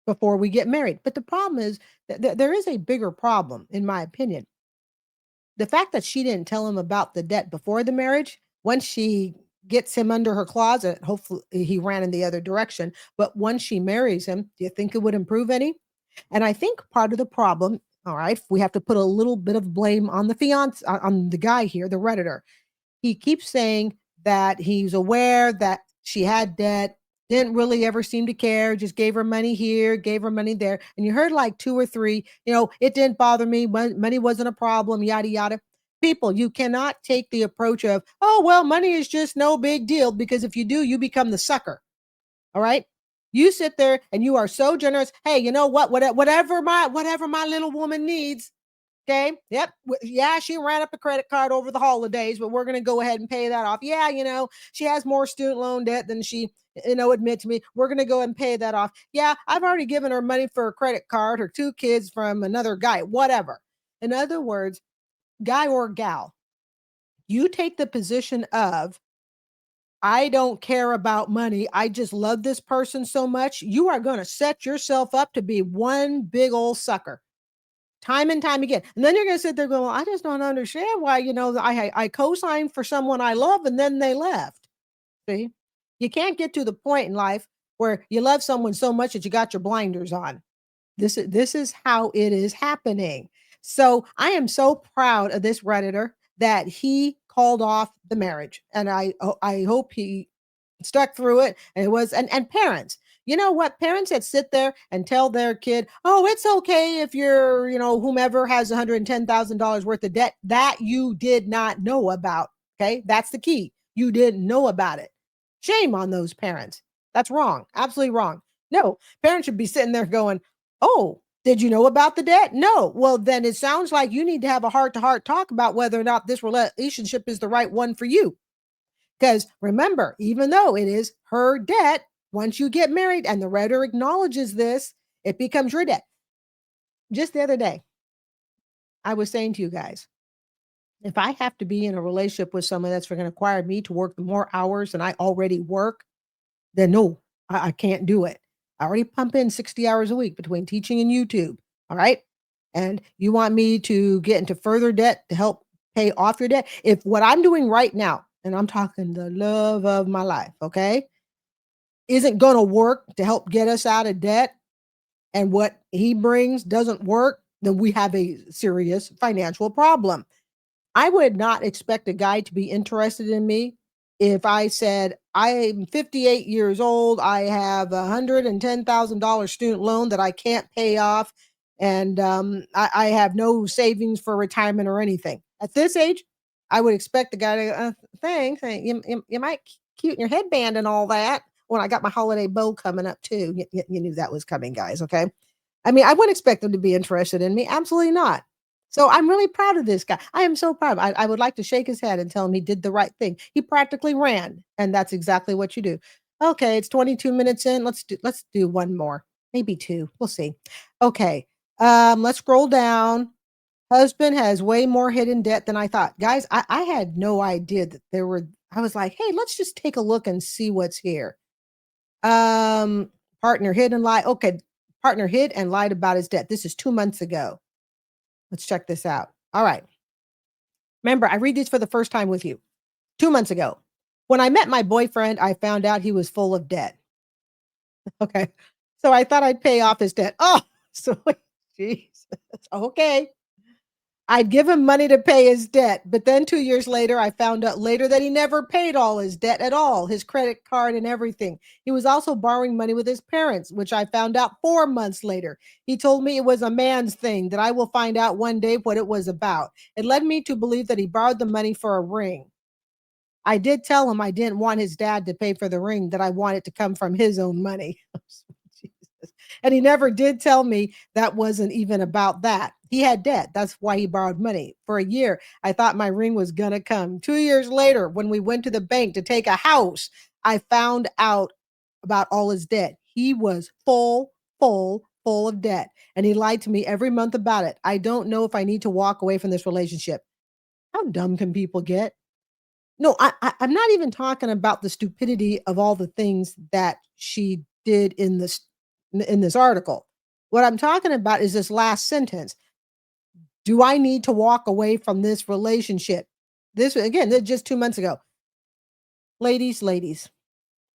before we get married. But the problem is that there is a bigger problem, in my opinion. The fact that she didn't tell him about the debt before the marriage, once she gets him under her closet, hopefully he ran in the other direction. But once she marries him, do you think it would improve any? And I think part of the problem, all right, we have to put a little bit of blame on the fiance, on the guy here, the Redditor. He keeps saying that he's aware that she had debt, didn't really ever seem to care, just gave her money here, gave her money there. And you heard like 2 or 3, it didn't bother me, money wasn't a problem, yada, yada. People, you cannot take the approach of, oh, well, money is just no big deal, because if you do, you become the sucker. All right. You sit there and you are so generous. Hey, you know what? Whatever my little woman needs. Okay. Yep. Yeah. She ran up a credit card over the holidays, but we're going to go ahead and pay that off. Yeah. She has more student loan debt than she, admit to me. We're going to go ahead and pay that off. Yeah. I've already given her money for a credit card, her 2 kids from another guy, whatever. In other words, guy or gal, you take the position of, I don't care about money, I just love this person so much, you are going to set yourself up to be one big old sucker time and time again. And then you're going to sit there going, well, I just don't understand why, I co-signed for someone I love and then they left. See, you can't get to the point in life where you love someone so much that you got your blinders on. This is how it is happening. So I am so proud of this Redditor that he called off the marriage, and I hope he stuck through it. And it was, and parents, you know what? Parents that sit there and tell their kid, oh, it's okay if you're, whomever has $110,000 worth of debt that you did not know about. Okay. That's the key. You didn't know about it. Shame on those parents. That's wrong. Absolutely wrong. No, parents should be sitting there going, oh, did you know about the debt? No. Well, then it sounds like you need to have a heart-to-heart talk about whether or not this relationship is the right one for you. Because remember, even though it is her debt, once you get married and the renter acknowledges this, it becomes your debt. Just the other day, I was saying to you guys, if I have to be in a relationship with someone that's going to require me to work more hours than I already work, then no, I can't do it. I already pump in 60 hours a week between teaching and YouTube. All right. And you want me to get into further debt to help pay off your debt? If what I'm doing right now, and I'm talking the love of my life, okay, isn't going to work to help get us out of debt, and what he brings doesn't work, then we have a serious financial problem. I would not expect a guy to be interested in me if I said, I'm 58 years old, I have $110,000 student loan that I can't pay off, and I have no savings for retirement or anything. At this age, I would expect the guy to, thanks, you might cute in your headband and all that. When I got my holiday bow coming up too. You knew that was coming, guys, okay? I mean, I wouldn't expect them to be interested in me. Absolutely not. So I'm really proud of this guy. I am so proud. I would like to shake his head and tell him he did the right thing. He practically ran, and that's exactly what you do. Okay, it's 22 minutes in. Let's do one more, maybe two. We'll see. Okay, let's scroll down. Husband has way more hidden debt than I thought. Guys, I had no idea that there were. I was like, hey, let's just take a look and see what's here. Partner hid and lied. Okay, partner hid and lied about his debt. This is 2 months ago. Let's check this out. All right. Remember, I read these for the first time with you 2 months ago. When I met my boyfriend, I found out he was full of debt. Okay. So I thought I'd pay off his debt. Oh, so Jesus. Okay. I'd give him money to pay his debt, but then 2 years later, I found out later that he never paid all his debt at all, his credit card and everything. He was also borrowing money with his parents, which I found out 4 months later. He told me it was a man's thing, that I will find out one day what it was about. It led me to believe that he borrowed the money for a ring. I did tell him I didn't want his dad to pay for the ring, that I wanted to come from his own money. Jesus. And he never did tell me that wasn't even about that. He had debt. That's why he borrowed money. For a year, I thought my ring was going to come. 2 years later, when we went to the bank to take a house, I found out about all his debt. He was full of debt. And he lied to me every month about it. I don't know if I need to walk away from this relationship. How dumb can people get? No, I'm not even talking about the stupidity of all the things that she did in this article. What I'm talking about is this last sentence. Do I need to walk away from this relationship? This, again, this just 2 months ago. Ladies,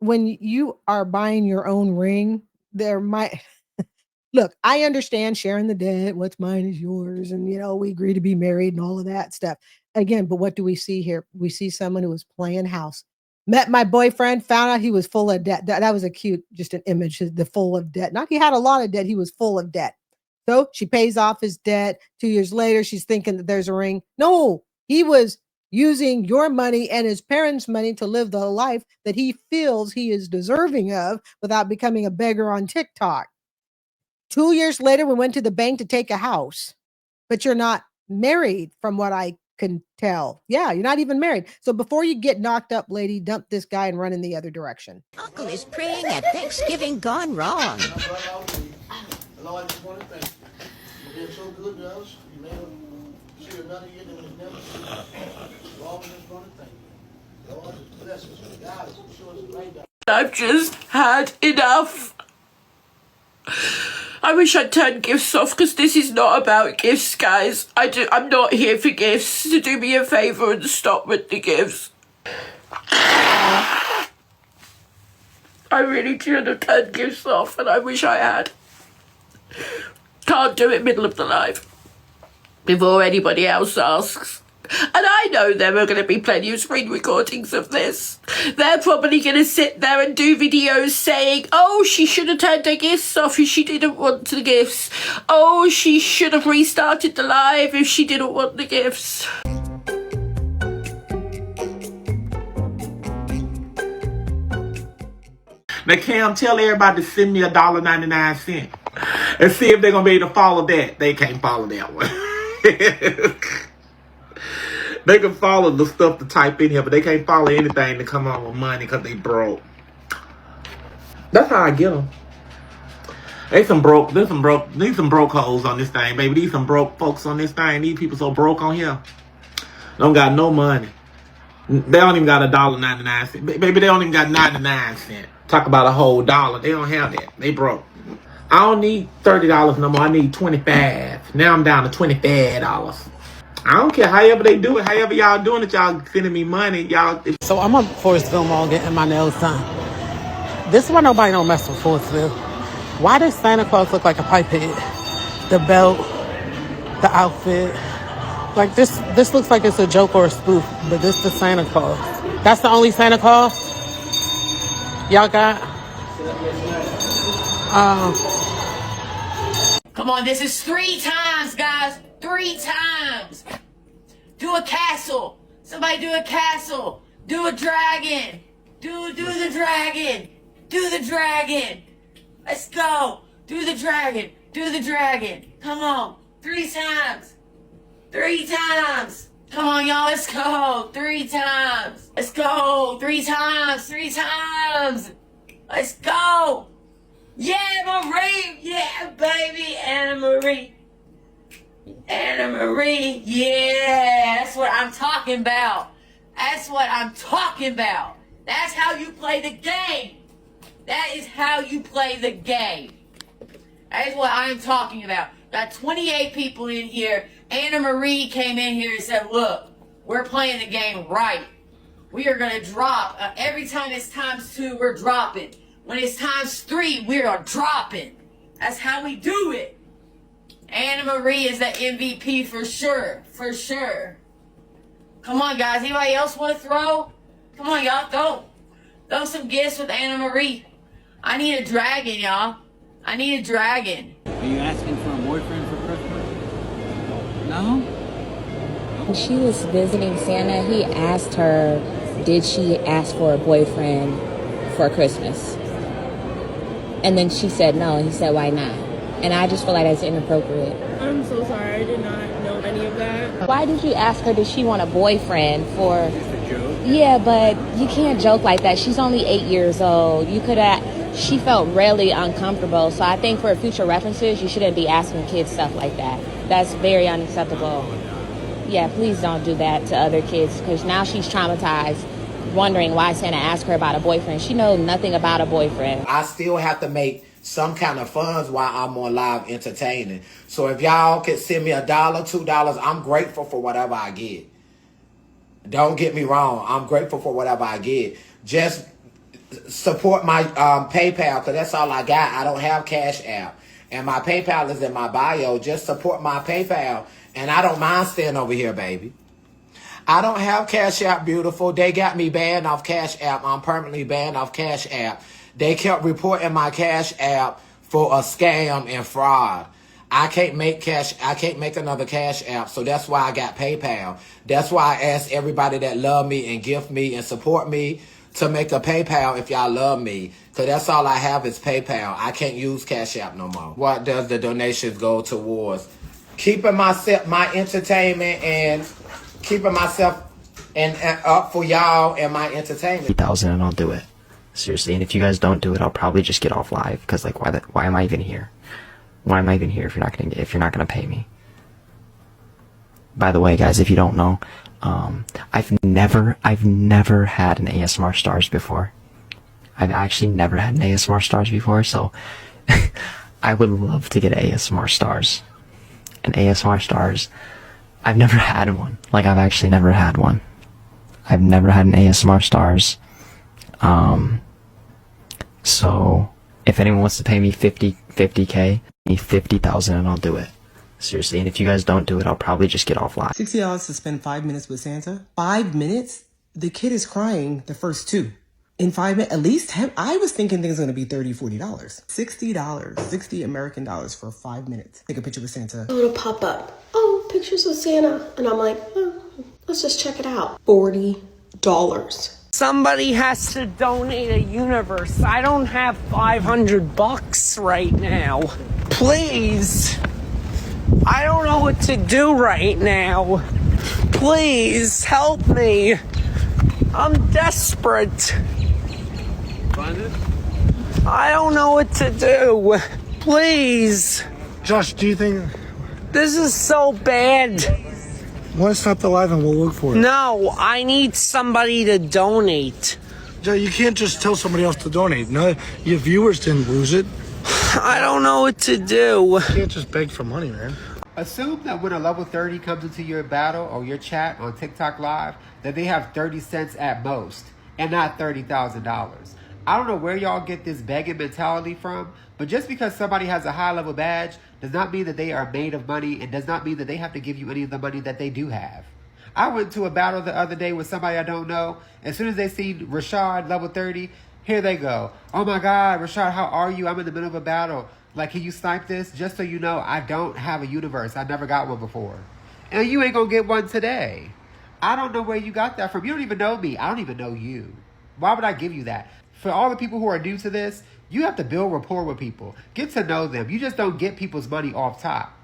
when you are buying your own ring, there might... Look, I understand sharing the debt. What's mine is yours. And, we agree to be married and all of that stuff. Again, but what do we see here? We see someone who was playing house. Met my boyfriend, found out he was full of debt. That was a cute, just an image, the full of debt. Not he had a lot of debt, he was full of debt. So she pays off his debt. 2 years later, she's thinking that there's a ring. No, he was using your money and his parents' money to live the life that he feels he is deserving of without becoming a beggar on TikTok. 2 years later, we went to the bank to take a house, but you're not married from what I can tell. Yeah, you're not even married. So before you get knocked up, lady, dump this guy and run in the other direction. Uncle is praying at Thanksgiving gone wrong. Lord, I just want to thank you. You've been so good to us. You made us see another year that we've never seen. Lord, I just want to thank you. Lord, bless us. God, show us the right direction. I've just had enough. I wish I'd turn gifts off, because this is not about gifts, guys. I'm not here for gifts. So do me a favour and stop with the gifts. I really should have turned gifts off, and I wish I had. Can't do it middle of the live before anybody else asks. And I know there are going to be plenty of screen recordings of this. They're probably going to sit there and do videos saying, oh, she should have turned her gifts off if she didn't want the gifts. Oh, she should have restarted the live if she didn't want the gifts. Now, Cam, tell everybody to send me $1.99 and see if they're going to be able to follow that. They can't follow that one. They can follow the stuff to type in here, but they can't follow anything to come on with money because they broke. That's how I get them. There's some broke hoes on this thing, baby. These some broke folks on this thing. These people so broke on here. Don't got no money. They don't even got $1.99. Baby, they don't even got 99 cents. Talk about a whole dollar. They don't have that. They broke. I don't need $30 no more. I need 25. Now I'm down to $25. I don't care however they do it. However y'all doing it, y'all sending me money. Y'all. So I'm on Forestville Mall getting my nails done. This is why nobody don't mess with Forestville. Why does Santa Claus look like a pipe head? The belt, the outfit. Like this looks like it's a joke or a spoof, but this is Santa Claus. That's the only Santa Claus y'all got? Come on, this is 3 times, guys. 3 times. Do a castle. Somebody do a castle. Do a dragon. Do the dragon. Do the dragon. Let's go. Do the dragon. Do the dragon. Come on. 3 times. 3 times. Come on, y'all. Let's go. 3 times. Let's go. 3 times. 3 times. Let's go. Yeah, Marie. Yeah, baby. Anna Marie. Anna Marie. Yeah. That's what I'm talking about. That's what I'm talking about. That's how you play the game. That is how you play the game. That is what I'm talking about. Got 28 people in here. Anna Marie came in here and said, look, we're playing the game right. We are going to drop. Every time it's ×2, we're dropping. When it's ×3, we are dropping. That's how we do it. Anna Marie is the MVP for sure. For sure. Come on, guys. Anybody else want to throw? Come on, y'all. Throw some gifts with Anna Marie. I need a dragon, y'all. I need a dragon. Are you asking for a boyfriend for Christmas? No? When she was visiting Santa, he asked her, did she ask for a boyfriend for Christmas? And then she said no, and he said, why not? And I just feel like that's inappropriate. I'm so sorry, I did not know any of that. Why did you ask her, did she want a boyfriend for... Yeah, but you can't joke like that. She's only 8 years old. She felt really uncomfortable. So I think for future references, you shouldn't be asking kids stuff like that. That's very unacceptable. Yeah, please don't do that to other kids, because now she's traumatized, wondering why Santa asked her about a boyfriend. She knows nothing about a boyfriend. I still have to make some kind of funds while I'm on live entertaining. So if y'all could send me $1, $2, I'm grateful for whatever I get. Don't get me wrong. I'm grateful for whatever I get. Just support my PayPal, because that's all I got. I don't have Cash App. And my PayPal is in my bio. Just support my PayPal. And I don't mind staying over here, baby. I don't have Cash App, beautiful. They got me banned off Cash App. I'm permanently banned off Cash App. They kept reporting my Cash App for a scam and fraud. I can't make another Cash App, so that's why I got PayPal. That's why I ask everybody that love me and gift me and support me to make a PayPal if y'all love me. Because that's all I have is PayPal. I can't use Cash App no more. What does the donations go towards? Keeping myself, my entertainment, and keeping myself and up for y'all and my entertainment. 50,000 and I'll do it. Seriously, and if you guys don't do it, I'll probably just get off live, because like why am I even here? Why am I even here if you're not gonna pay me? By the way, guys, if you don't know, I've never had an ASMR stars before. I've actually never had an ASMR stars before, so I would love to get ASMR stars. And ASMR stars, I've never had one. Like, I've actually never had one. I've never had an ASMR stars. So if anyone wants to pay me 50K, 50,000 and I'll do it. Seriously, and if you guys don't do it, I'll probably just get off live. $60 to spend 5 minutes with Santa. 5 minutes? The kid is crying the first 2. In 5 minutes, at least 10, I was thinking things were going to be $30, $40. $60, 60 American dollars for 5 minutes. Take a picture with Santa. It'll pop up. Oh, pictures with Santa. And I'm like, oh, let's just check it out. $40. Somebody has to donate a universe. I don't have $500 right now. Please. I don't know what to do right now. Please. Please help me. I'm desperate. Find it? I don't know what to do. Please. Josh, do you think... This is so bad. Want to stop the live and we'll look for it? No, I need somebody to donate. Joe, you can't just tell somebody else to donate. No, your viewers didn't lose it. I don't know what to do. You can't just beg for money, man. Assume that when a level 30 comes into your battle or your chat on TikTok Live, that they have 30 cents at most and not $30,000. I don't know where y'all get this begging mentality from, but just because somebody has a high level badge does not mean that they are made of money and does not mean that they have to give you any of the money that they do have. I went to a battle the other day with somebody I don't know. As soon as they see Rashad, level 30, here they go. Oh my God, Rashad, how are you? I'm in the middle of a battle. Like, can you snipe this? Just so you know, I don't have a universe. I never got one before. And you ain't gonna get one today. I don't know where you got that from. You don't even know me. I don't even know you. Why would I give you that? For all the people who are new to this, you have to build rapport with people. Get to know them. You just don't get people's money off top.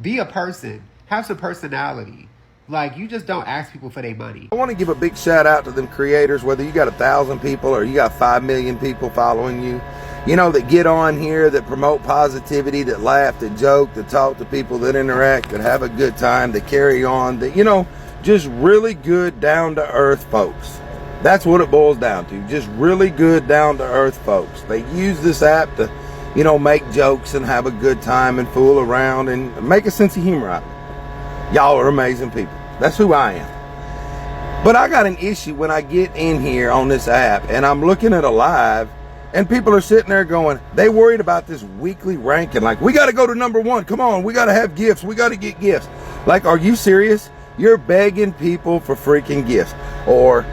Be a person. Have some personality. Like, you just don't ask people for their money. I want to give a big shout out to them creators, whether you got 1,000 people or you got 5 million people following you, you know, that get on here, that promote positivity, that laugh, that joke, that talk to people, that interact, that have a good time, that carry on, that, you know, just really good, down-to-earth folks. That's what it boils down to. Just really good, down-to-earth folks. They use this app to, you know, make jokes and have a good time and fool around and make a sense of humor out of it. Y'all are amazing people. That's who I am. But I got an issue when I get in here on this app and I'm looking at a live and people are sitting there going, they worried about this weekly ranking. Like, we got to go to #1. Come on, we got to have gifts. We got to get gifts. Like, are you serious? You're begging people for freaking gifts. Or,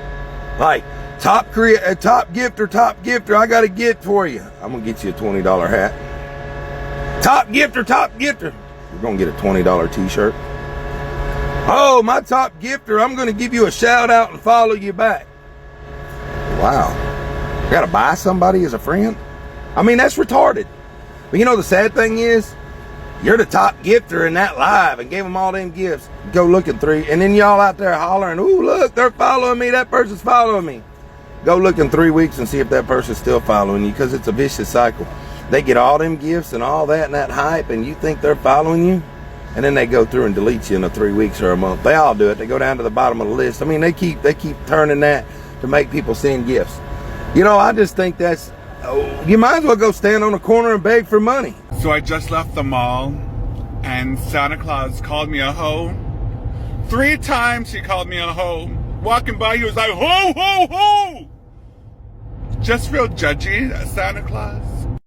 like, top gifter, I got a gift for you. I'm going to get you a $20 hat. Top gifter. You're going to get a $20 t-shirt. Oh, my top gifter, I'm going to give you a shout out and follow you back. Wow. I got to buy somebody as a friend? I mean, that's retarded. But you know, the sad thing is, you're the top gifter in that live and gave them all them gifts. Go look at 3. And then y'all out there hollering, ooh, look, they're following me. That person's following me. Go look in 3 weeks and see if that person's still following you, because it's a vicious cycle. They get all them gifts and all that and that hype, and you think they're following you? And then they go through and delete you in 3 weeks or a month. They all do it. They go down to the bottom of the list. I mean, they keep turning that to make people send gifts. You know, I just think that's, you might as well go stand on a corner and beg for money. So I just left the mall and Santa Claus called me a hoe. 3 times he called me a hoe. Walking by, he was like, ho, ho, ho! Just real judgy, Santa Claus.